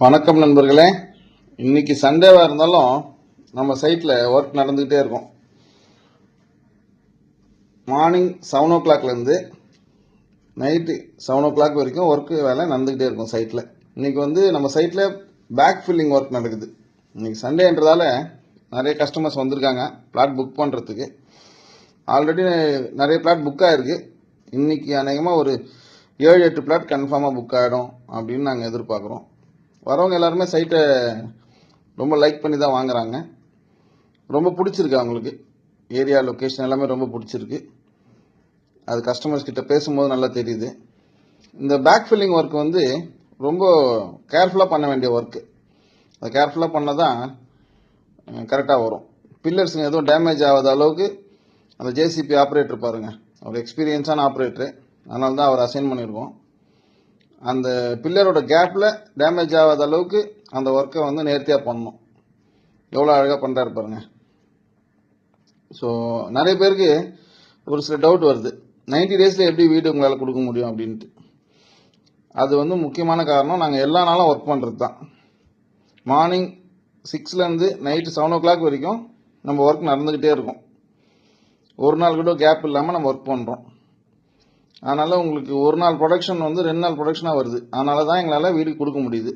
வணக்கம் நண்பர்களே. இன்னைக்கு சண்டேவா இருந்தாலும் நம்ம சைட்ல ஒர்க் நடந்துகிட்டே இருக்கும். மார்னிங் 7 o'clockலேருந்து நைட்டு 7 o'clock வரைக்கும் ஒர்க் வேலை நடந்துகிட்டே இருக்கும் சைட்ல. இன்னைக்கு நம்ம சைட்ல பேக் ஃபில்லிங் ஒர்க் நடக்குது. இன்னைக்கு சண்டேன்றதால நிறைய கஸ்டமர்ஸ் வந்திருக்காங்க பிளாட் புக் பண்ணுறதுக்கு. ஆல்ரெடி நிறைய பிளாட் புக் ஆயிருக்கு. இன்னைக்கு அநேகமாக ஒரு 7-8 பிளாட் கன்ஃபார்மாக புக் ஆகிடும் அப்படின்னு நாங்கள் எதிர்பார்க்குறோம். வரவங்க எல்லாருமே சைட்டை ரொம்ப லைக் பண்ணி தான் வாங்குறாங்க. ரொம்ப பிடிச்சிருக்கு அவங்களுக்கு. ஏரியா லொக்கேஷன் எல்லாமே ரொம்ப பிடிச்சிருக்கு. அது கஸ்டமர்ஸ் கிட்ட பேசும்போது நல்லா தெரியுது. இந்த பேக் ஃபில்லிங் ஒர்க் ரொம்ப கேர்ஃபுல்லாக பண்ண வேண்டிய ஒர்க்கு. அதை கேர்ஃபுல்லாக பண்ணால் தான் கரெக்டாக வரும். பில்லர்ஸுங்க எதுவும் டேமேஜ் ஆகாத அளவுக்கு அந்த ஜேசிபி ஆப்ரேட்டர் பாருங்கள், அவர் எக்ஸ்பீரியன்ஸான ஆப்ரேட்டரு, அதனால தான் அவர் அசைன் பண்ணியிருக்கோம். அந்த பில்லரோட கேப்பில் டேமேஜ் ஆகாத அளவுக்கு அந்த ஒர்க்கை நேர்த்தியாக பண்ணணும். எவ்வளோ அழகாக பண்ணுறாரு பாருங்க. ஸோ நிறைய பேருக்கு ஒரு சில டவுட் வருது, 90 days எப்படி வீடு உங்களால் கொடுக்க முடியும் அப்படின்ட்டு. அது முக்கியமான காரணம், நாங்கள் எல்லா நாளும் ஒர்க் பண்ணுறது தான். மார்னிங் 6லேருந்து நைட்டு 7 o'clock வரைக்கும் நம்ம ஒர்க் நடந்துக்கிட்டே இருக்கும். ஒரு நாள் கூட கேப் இல்லாமல் நம்ம ஒர்க் பண்ணுறோம். அதனால் உங்களுக்கு ஒரு நாள் ப்ரொடக்ஷன் 2 நாள் ப்ரொடக்ஷனாக வருது. அதனால தான் எங்களால் வீடு கொடுக்க முடியுது.